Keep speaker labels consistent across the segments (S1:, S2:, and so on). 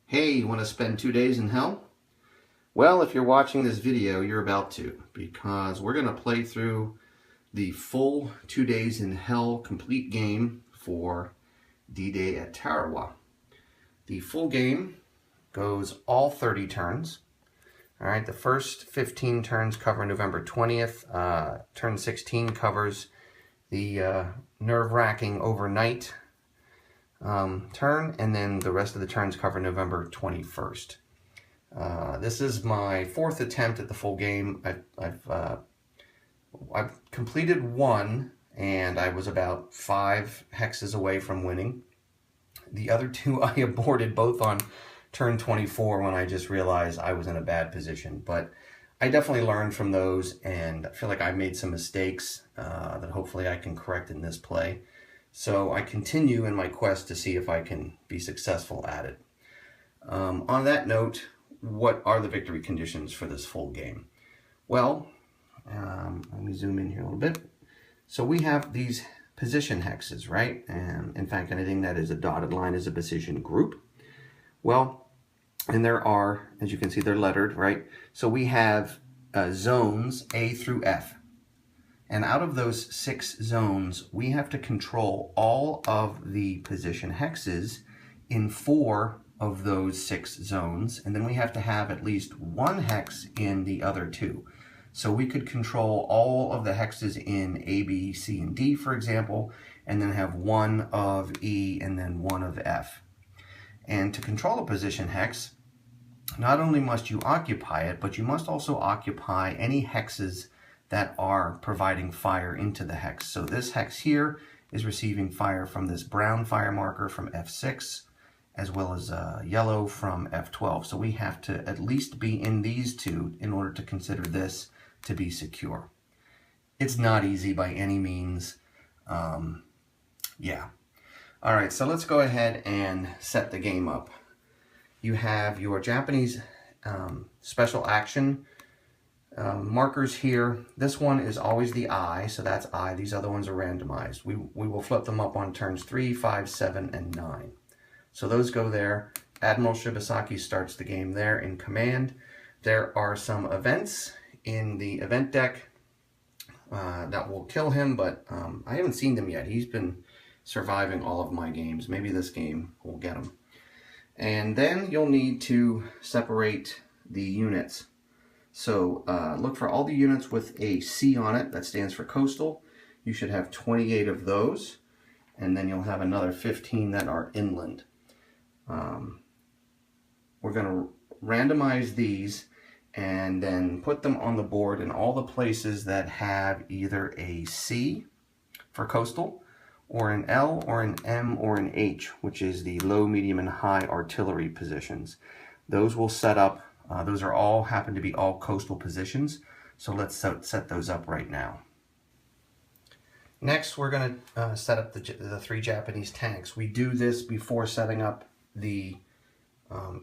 S1: Hey, you want to spend 2 days in hell? Well, if you're watching this video, you're about to, because we're going to play through the full 2 days in hell complete game for DDAT. The full game goes all 30 turns. All right, the first 15 turns cover November 20th. Turn 16 covers the nerve-wracking overnight turn, and then the rest of the turns cover November 21st. This is my fourth attempt at the full game. I've completed one, and I was about 5 hexes away from winning. The other two I aborted both on turn 24 when I just realized I was in a bad position. But I definitely learned from those, and I feel like I made some mistakes that hopefully I can correct in this play. So I continue in my quest to see if I can be successful at it. On that note, what are the victory conditions for this full game? Well, let me zoom in here a little bit. So we have these position hexes, right? And in fact, anything that is a dotted line is a position group. Well, and there are, as you can see, they're lettered, right? So we have zones A through F. And out of those 6 zones, we have to control all of the position hexes in 4 of those 6 zones. And then we have to have at least 1 hex in the other 2. So we could control all of the hexes in A, B, C, and D, for example, and then have 1 of E and then 1 of F. And to control a position hex, not only must you occupy it, but you must also occupy any hexes that are providing fire into the hex. So this hex here is receiving fire from this brown fire marker from F6, as well as yellow from F12. So we have to at least be in these 2 in order to consider this to be secure. It's not easy by any means. Yeah. All right, so let's go ahead and set the game up. You have your Japanese special action markers here. This one is always the I, so that's I. These other ones are randomized. We will flip them up on turns 3, 5, 7, and 9. So those go there. Admiral Shibasaki starts the game there in command. There are some events in the event deck that will kill him, but I haven't seen them yet. He's been surviving all of my games. Maybe this game will get him. And then you'll need to separate the units. So look for all the units with a C on it. That stands for coastal. You should have 28 of those. And then you'll have another 15 that are inland. We're going to randomize these and then put them on the board in all the places that have either a C for coastal, or an L, or an M, or an H, which is the low, medium, and high artillery positions. Those will set up. Those are all happen to be all coastal positions. So let's set those up right now. Next, we're going to set up the 3 Japanese tanks. We do this before setting up the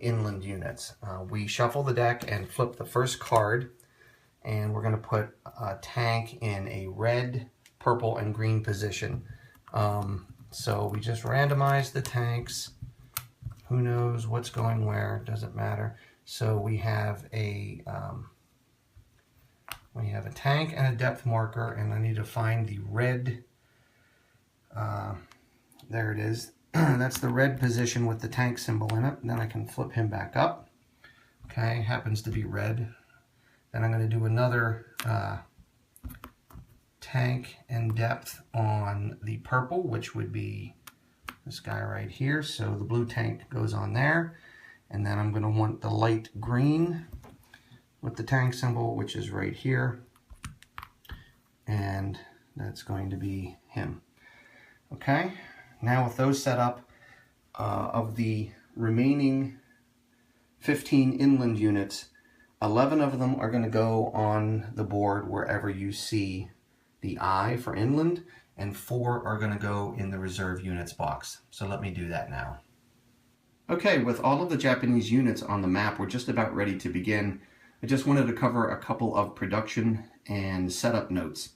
S1: inland units. We shuffle the deck and flip the first card, and we're going to put a tank in a red, purple, and green position. So we just randomize the tanks. Who knows what's going where? Doesn't matter. So we have a tank and a depth marker, and I need to find the red. There it is. That's the red position with the tank symbol in it. And then I can flip him back up. Okay, happens to be red. Then I'm going to do another tank and depth on the purple, which would be this guy right here. So the blue tank goes on there. And then I'm going to want the light green with the tank symbol, which is right here. And that's going to be him. Okay, now with those set up, of the remaining 15 inland units, 11 of them are going to go on the board wherever you see the I for inland, and 4 are going to go in the reserve units box. So let me do that now. Okay, with all of the Japanese units on the map, we're just about ready to begin. I just wanted to cover a couple of production and setup notes.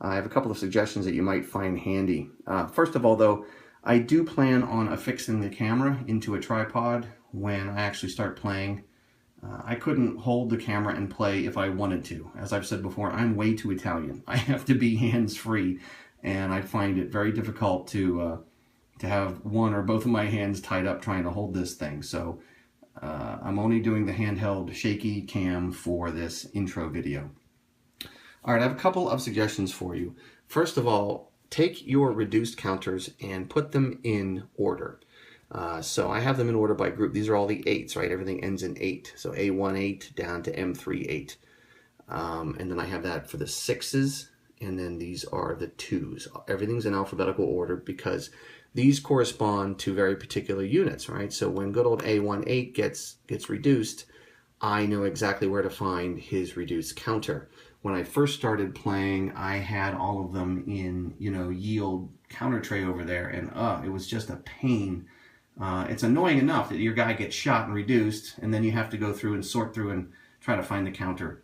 S1: I have a couple of suggestions that you might find handy. First of all, though, I do plan on affixing the camera into a tripod when I actually start playing. I couldn't hold the camera and play if I wanted to. As I've said before, I'm way too Italian. I have to be hands-free, and I find it very difficult to have one or both of my hands tied up trying to hold this thing. So I'm only doing the handheld shaky cam for this intro video. All right, I have a couple of suggestions for you. First of all, take your reduced counters and put them in order. So I have them in order by group. These are all the 8s, right? Everything ends in 8. So A1 8 down to M3 8. And then I have that for the 6s, and then these are the 2s. Everything's in alphabetical order because these correspond to very particular units, right? So when good old A1 8 gets reduced, I know exactly where to find his reduced counter. When I first started playing, I had all of them in, yield counter tray over there, and it was just a pain. It's annoying enough that your guy gets shot and reduced, and then you have to go through and sort through and try to find the counter.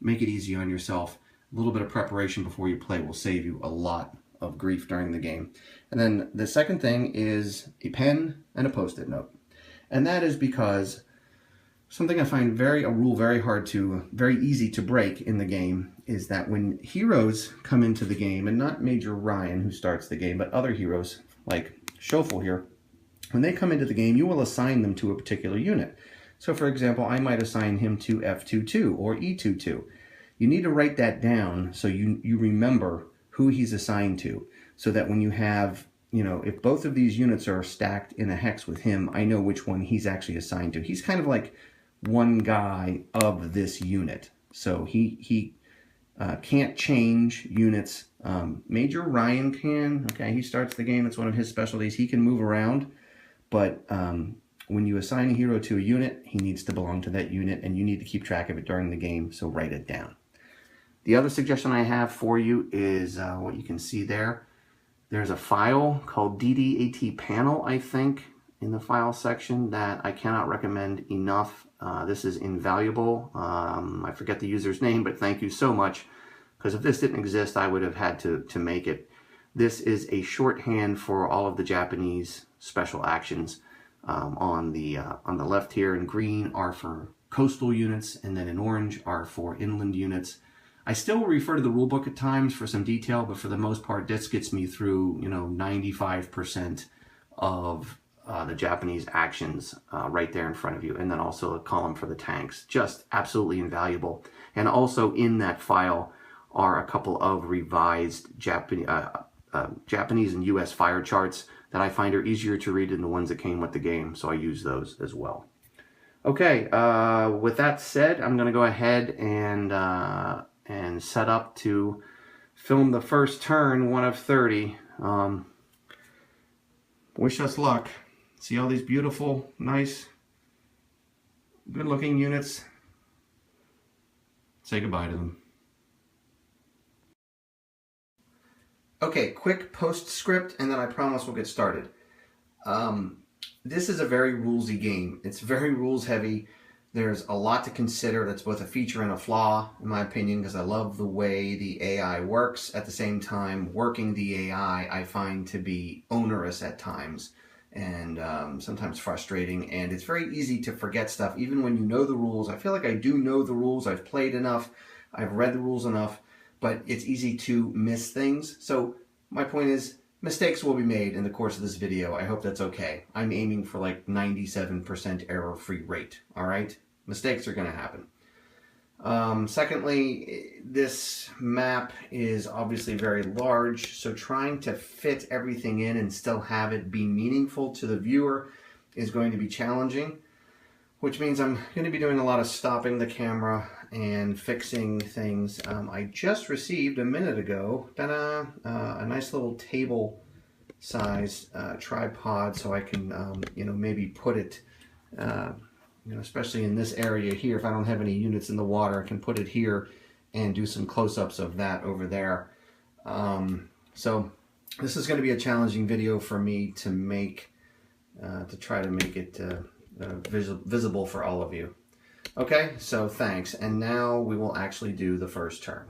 S1: Make it easy on yourself. A little bit of preparation before you play will save you a lot of grief during the game. And then the second thing is a pen and a post-it note. And that is because something I find a rule very easy to break in the game is that when heroes come into the game, and not Major Ryan who starts the game, but other heroes like Schoeffel here, when they come into the game, you will assign them to a particular unit. So for example, I might assign him to F22 or E22. You need to write that down so you remember who he's assigned to, so that when you have, if both of these units are stacked in a hex with him, I know which one he's actually assigned to. He's kind of like one guy of this unit. So he can't change units. Major Ryan can. Okay, he starts the game. It's one of his specialties. He can move around. But when you assign a hero to a unit, he needs to belong to that unit, and you need to keep track of it during the game, so write it down. The other suggestion I have for you is what you can see there. There's a file called DDAT panel, I think, in the file section that I cannot recommend enough. This is invaluable. I forget the user's name, but thank you so much, because if this didn't exist, I would have had to make it. This is a shorthand for all of the Japanese special actions. On the left here in green are for coastal units, and then in orange are for inland units. I still refer to the rule book at times for some detail, but for the most part, this gets me through 95% of the Japanese actions right there in front of you, and then also a column for the tanks. Just absolutely invaluable. And also in that file are a couple of revised Japanese and US fire charts that I find are easier to read than the ones that came with the game, so I use those as well. Okay, with that said, I'm going to go ahead and set up to film the first turn, 1 of 30. Wish us luck. See all these beautiful, nice, good-looking units? Say goodbye to them. Okay, quick postscript, and then I promise we'll get started. This is a very rulesy game. It's very rules heavy. There's a lot to consider. That's both a feature and a flaw, in my opinion, because I love the way the AI works. At the same time, working the AI I find to be onerous at times, and sometimes frustrating, and it's very easy to forget stuff, even when you know the rules. I feel like I do know the rules. I've played enough. I've read the rules enough. But it's easy to miss things. So my point is, mistakes will be made in the course of this video. I hope that's okay. I'm aiming for like 97% error-free rate, all right? Mistakes are going to happen. Secondly, this map is obviously very large, so trying to fit everything in and still have it be meaningful to the viewer is going to be challenging, which means I'm going to be doing a lot of stopping the camera and fixing things. I just received a minute ago a nice little table size tripod, so I can maybe put it especially in this area here. If I don't have any units in the water, I can put it here and do some close-ups of that over there. So this is going to be a challenging video for me to make, to try to make it visible for all of you. Okay, so thanks. And now we will actually do the first turn.